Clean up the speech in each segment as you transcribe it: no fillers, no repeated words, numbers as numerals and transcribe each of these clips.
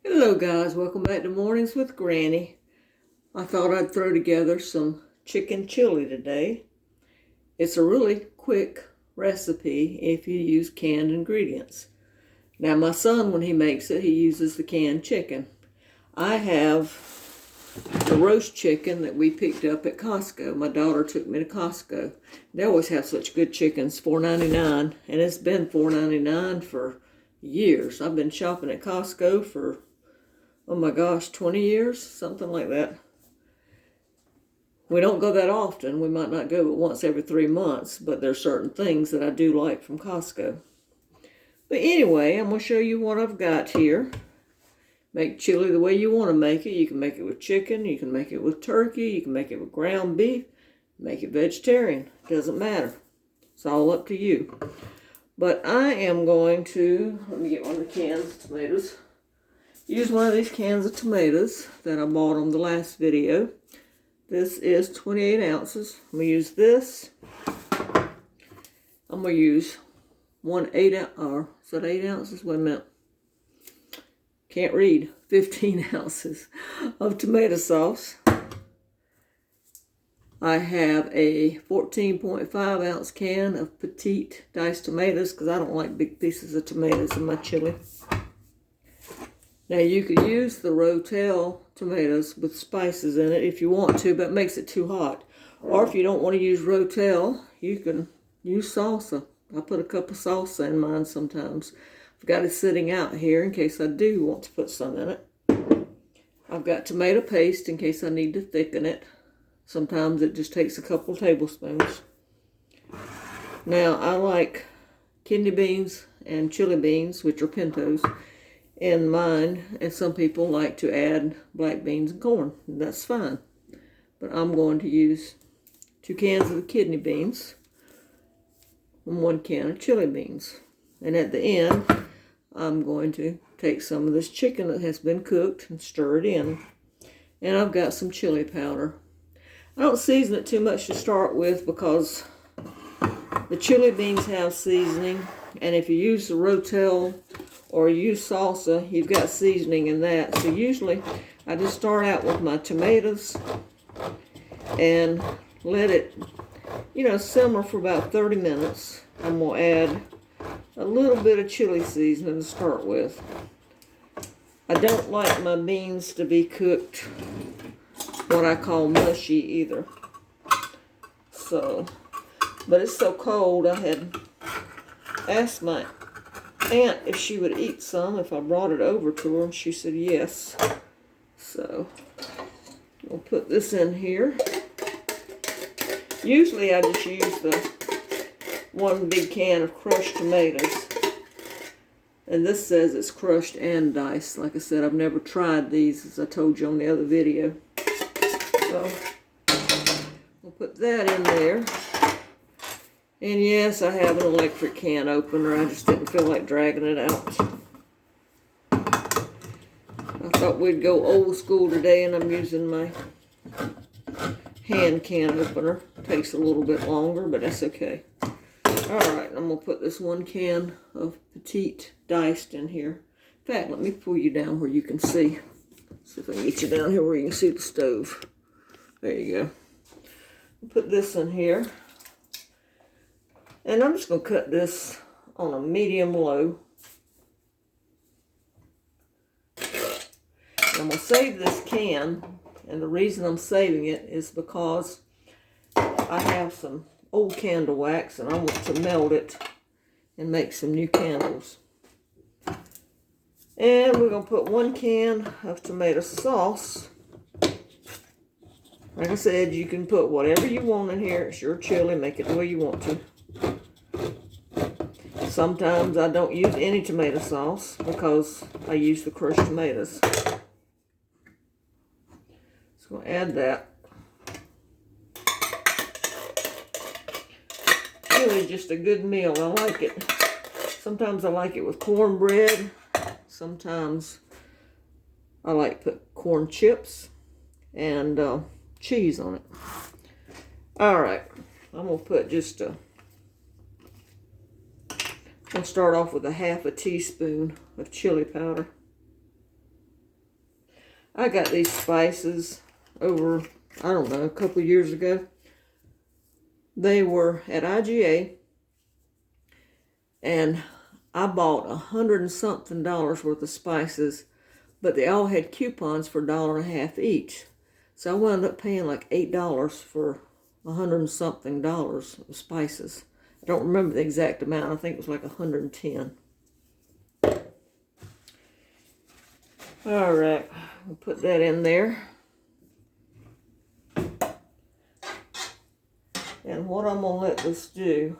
Hello guys, welcome back to Mornings with Granny. I thought I'd throw together some chicken chili today. It's a really quick recipe if you use canned ingredients. Now my son, when he makes it, he uses the canned chicken. I have the roast chicken that we picked up at Costco. My daughter took me to Costco. They always have such good chickens, $4.99, and it's been $4.99 for years. I've been shopping at Costco for, oh my gosh, 20 years, something like that. We don't go that often. We might not go but once every 3 months, but there's certain things that I do like from Costco. But anyway, I'm going to show you what I've got here. Make chili the way you want to make it. You can make it with chicken, you can make it with turkey, you can make it with ground beef, make it vegetarian. Doesn't matter. It's all up to you. But I am going to, let me get one of the cans of tomatoes. Use one of these cans of tomatoes that I bought on the last video. This is 28 ounces. I'm going to use this. I'm going to use 8 ounces? Wait a minute. Can't read. 15 ounces of tomato sauce. I have a 14.5 ounce can of petite diced tomatoes because I don't like big pieces of tomatoes in my chili. Now you could use the Rotel tomatoes with spices in it if you want to, but it makes it too hot. Or if you don't want to use Rotel, you can use salsa. I put a cup of salsa in mine sometimes. I've got it sitting out here in case I do want to put some in it. I've got tomato paste in case I need to thicken it. Sometimes it just takes a couple tablespoons. Now I like kidney beans and chili beans, which are pintos, in mine, and some people like to add black beans and corn. That's fine. But I'm going to use 2 cans of the kidney beans and 1 can of chili beans. And at the end, I'm going to take some of this chicken that has been cooked and stir it in. And I've got some chili powder. I don't season it too much to start with because the chili beans have seasoning. And if you use the Rotel or use salsa, you've got seasoning in that. So usually I just start out with my tomatoes and let it, simmer for about 30 minutes. I'm going to add a little bit of chili seasoning to start with. I don't like my beans to be cooked what I call mushy either. So, but it's so cold, I had asked my aunt if she would eat some if I brought it over to her, and she said yes. So we'll put this in here. Usually I just use the 1 big can of crushed tomatoes, and this says it's crushed and diced. Like I said, I've never tried these, as I told you on the other video. So we'll put that in there. And yes, I have an electric can opener. I just didn't feel like dragging it out. I thought we'd go old school today, and I'm using my hand can opener. Takes a little bit longer, but that's okay. Alright, I'm going to put this 1 can of petite diced in here. In fact, let me pull you down where you can see. See if I can get you down here where you can see the stove. There you go. I'll put this in here. And I'm just going to cut this on a medium low. And I'm going to save this can. And the reason I'm saving it is because I have some old candle wax and I want to melt it and make some new candles. And we're going to put 1 can of tomato sauce. Like I said, you can put whatever you want in here. It's your chili. Make it the way you want to. Sometimes I don't use any tomato sauce because I use the crushed tomatoes. So I'm going to add that. Really just a good meal. I like it. Sometimes I like it with cornbread. Sometimes I like to put corn chips and cheese on it. Alright, I'm going to put just a I'll start off with a 1/2 teaspoon of chili powder. I got these spices over, I don't know, a couple years ago. They were at IGA, and I bought $100 and something worth of spices, but they all had coupons for $1.50 each. So I wound up paying like $8 for $100 and something of spices. I don't remember the exact amount. I think it was like 110. All right, I'll put that in there. And what I'm gonna let this do,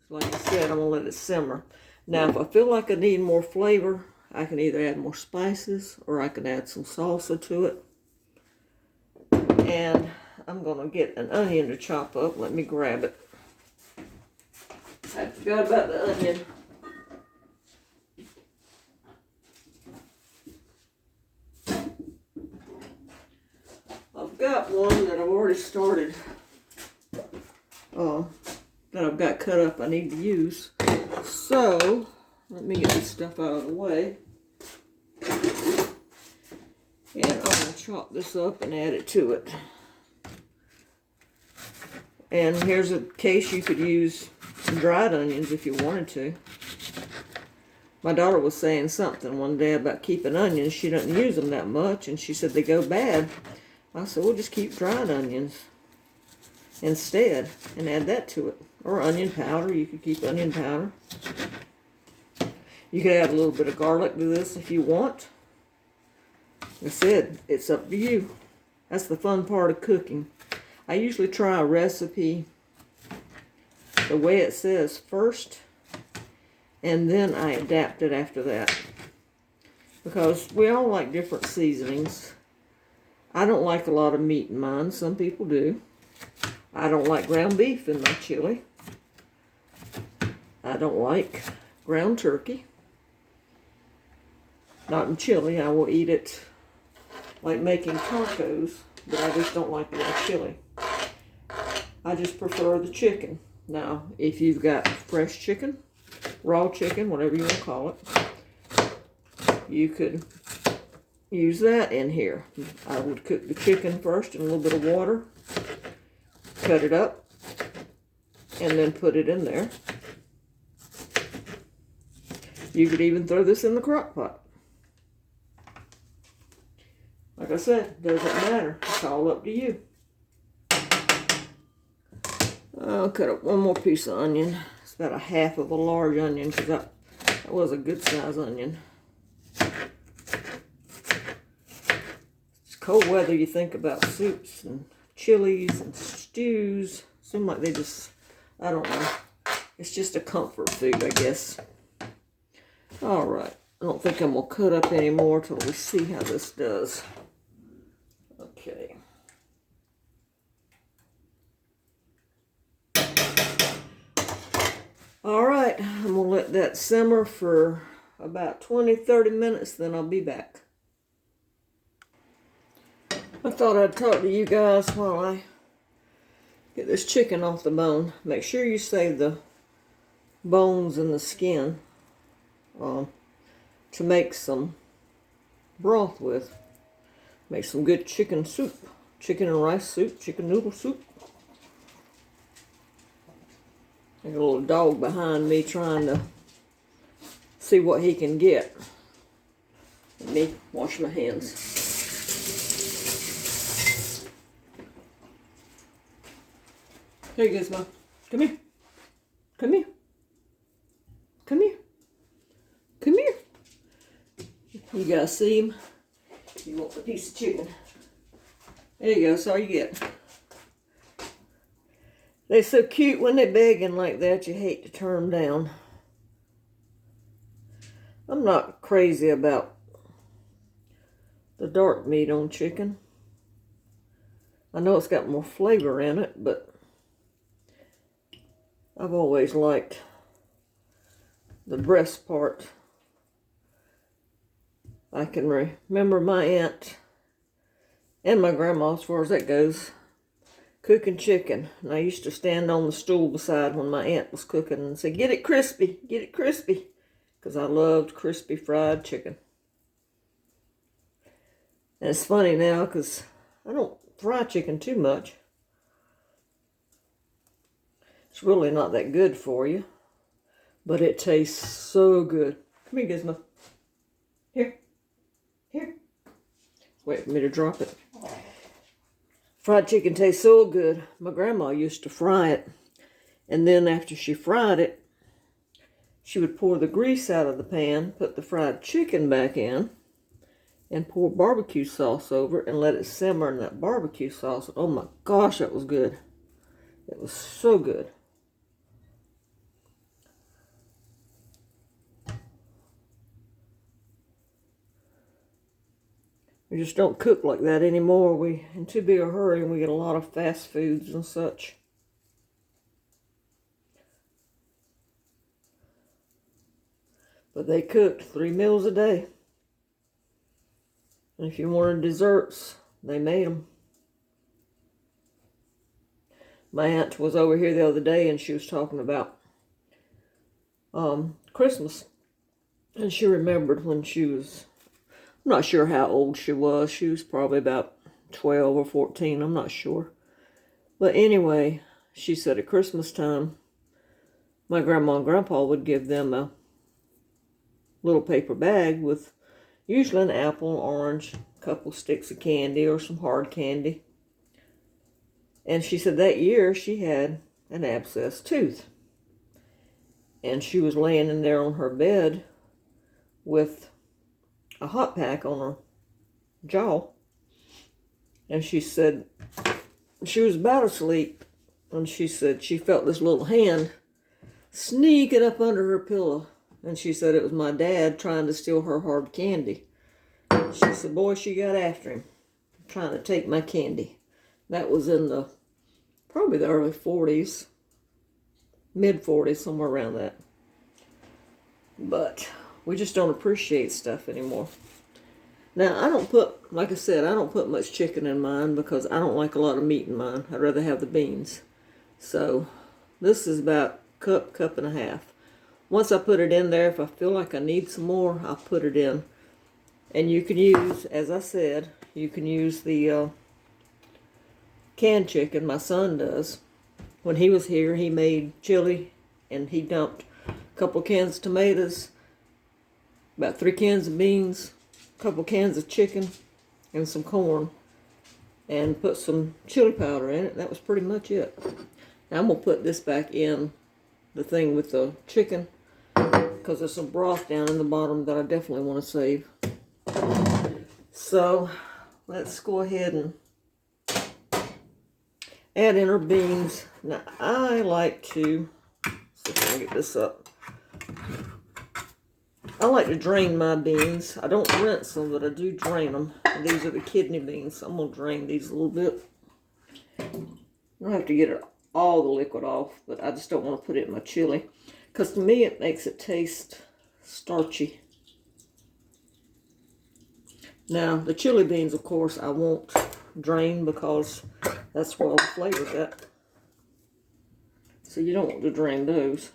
like I said, I'm gonna let it simmer. Now, if I feel like I need more flavor, I can either add more spices or I can add some salsa to it. And I'm gonna get an onion to chop up. Let me grab it. I forgot about the onion. I've got one that I've already started, that I've got cut up I need to use. So, let me get this stuff out of the way. And I'm going to chop this up and add it to it. And here's a case you could use dried onions if you wanted to. My daughter was saying something one day about keeping onions. She doesn't use them that much, and she said they go bad. I said, we'll just keep dried onions instead and add that to it. Or onion powder. You could keep onion powder. You could add a little bit of garlic to this if you want. Like I said, it's up to you. That's the fun part of cooking. I usually try a recipe the way it says first, and then I adapt it after that. Because we all like different seasonings. I don't like a lot of meat in mine. Some people do. I don't like ground beef in my chili. I don't like ground turkey. Not in chili. I will eat it like making tacos, but I just don't like it in chili. I just prefer the chicken. Now, if you've got fresh chicken, raw chicken, whatever you want to call it, you could use that in here. I would cook the chicken first in a little bit of water, cut it up, and then put it in there. You could even throw this in the crock pot. Like I said, doesn't matter. It's all up to you. I'll cut up one more piece of onion. It's about a half of a large onion because that was a good size onion. It's cold weather, you think about soups and chilies and stews. Seem like they just, I don't know. It's just a comfort food, I guess. All right. I don't think I'm going to cut up any more till we see how this does. Okay. All right. I'm going to let that simmer for about 20-30 minutes, then I'll be back. I thought I'd talk to you guys while I get this chicken off the bone. Make sure you save the bones and the skin to make some broth with. Make some good chicken soup. Chicken and rice soup, chicken noodle soup. I got a little dog behind me trying to see what he can get. Let me wash my hands. There you go, Mom. Come here. Come here. Come here. Come here. You guys see him? You want a piece of chicken. There you go, that's all you get. They're so cute when they're begging like that, you hate to turn them down. I'm not crazy about the dark meat on chicken. I know it's got more flavor in it, but I've always liked the breast part. I can remember my aunt and my grandma, as far as that goes, cooking chicken. And I used to stand on the stool beside when my aunt was cooking and say, "Get it crispy, get it crispy." Because I loved crispy fried chicken. And it's funny now because I don't fry chicken too much. It's really not that good for you, but it tastes so good. Come here, Gizmo. Here. Here. Wait for me to drop it. Fried chicken tastes so good. My grandma used to fry it. And then after she fried it, she would pour the grease out of the pan, put the fried chicken back in, and pour barbecue sauce over it and let it simmer in that barbecue sauce. Oh my gosh, that was good. It was so good. We just don't cook like that anymore. We in too big a hurry, and we get a lot of fast foods and such. But they cooked 3 meals a day. And if you wanted desserts, they made them. My aunt was over here the other day, and she was talking about Christmas. And she remembered when she was, I'm not sure how old she was. She was probably about 12 or 14, I'm not sure. But anyway, she said at Christmas time, my grandma and grandpa would give them a little paper bag with usually an apple, orange, a couple sticks of candy or some hard candy. And she said that year she had an abscessed tooth. And she was laying in there on her bed with a hot pack on her jaw. And she said she was about asleep. And she said she felt this little hand sneaking up under her pillow. And she said it was my dad trying to steal her hard candy. She said, boy, she got after him, trying to take my candy. That was in probably the early 40s, mid 40s, somewhere around that. But we just don't appreciate stuff anymore. Now, I don't put, like I said, I don't put much chicken in mine because I don't like a lot of meat in mine. I'd rather have the beans. So this is about cup and a half. Once I put it in there, if I feel like I need some more, I'll put it in. And you can use, as I said, you can use the canned chicken. My son does. When he was here, he made chili, and he dumped a couple cans of tomatoes, about 3 cans of beans, a couple cans of chicken, and some corn, and put some chili powder in it. That was pretty much it. Now I'm going to put this back in the thing with the chicken, because there's some broth down in the bottom that I definitely want to save. So let's go ahead and add in our beans. Now I like to, see if I can get this up. I like to drain my beans. I don't rinse them, but I do drain them. These are the kidney beans. I'm going to drain these a little bit. I don't have to get all the liquid off, but I just don't want to put it in my chili. Because to me, it makes it taste starchy. Now, the chili beans, of course, I won't drain because that's where all the flavor's at. So you don't want to drain those.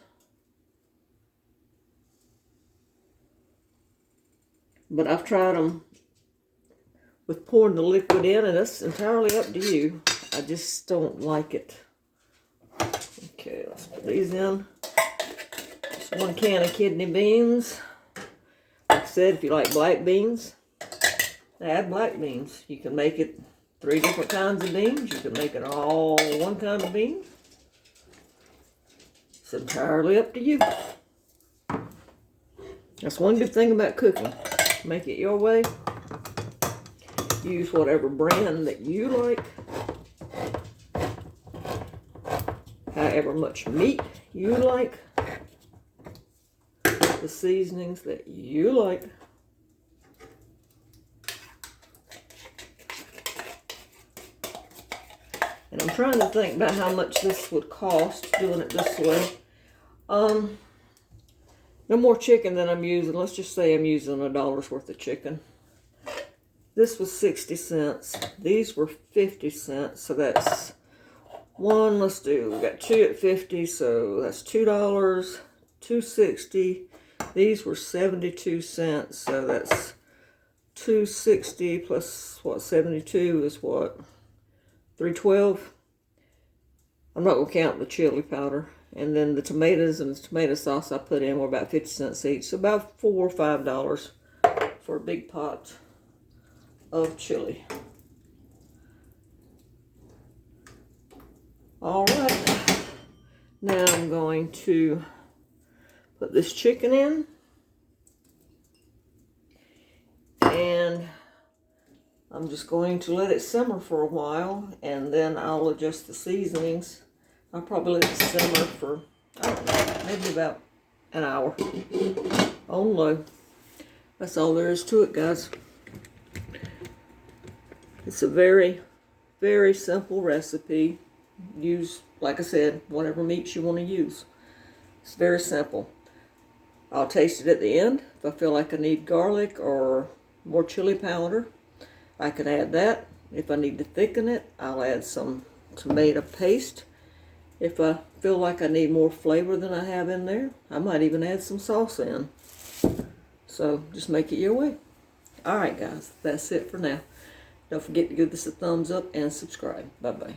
But I've tried them with pouring the liquid in, and it's entirely up to you. I just don't like it. Okay, let's put these in. Just 1 can of kidney beans. Like I said, if you like black beans, add black beans. You can make it 3 different kinds of beans. You can make it all 1 kind of bean. It's entirely up to you. That's one good thing about cooking. Make it your way. Use whatever brand that you like. However much meat you like. The seasonings that you like. And I'm trying to think about how much this would cost doing it this way. No more chicken than I'm using. Let's just say I'm using $1 worth of chicken. This was 60 cents. These were 50 cents. So that's one. Let's do. We got 2 at 50. So that's $2. $2.60. These were 72 cents. So that's 260 plus what, 72 is what, 312. I'm not gonna count the chili powder. And then the tomatoes and the tomato sauce I put in were about 50 cents each. So about $4 or $5 for a big pot of chili. All right, now I'm going to put this chicken in, and I'm just going to let it simmer for a while, and then I'll adjust the seasonings. I'll probably let it simmer for, I don't know, maybe about an hour on low. That's all there is to it, guys. It's a very, very simple recipe. Use, like I said, whatever meats you want to use. It's very simple. I'll taste it at the end. If I feel like I need garlic or more chili powder, I can add that. If I need to thicken it, I'll add some tomato paste. If I feel like I need more flavor than I have in there, I might even add some salsa in. So just make it your way. Alright guys, that's it for now. Don't forget to give this a thumbs up and subscribe. Bye-bye.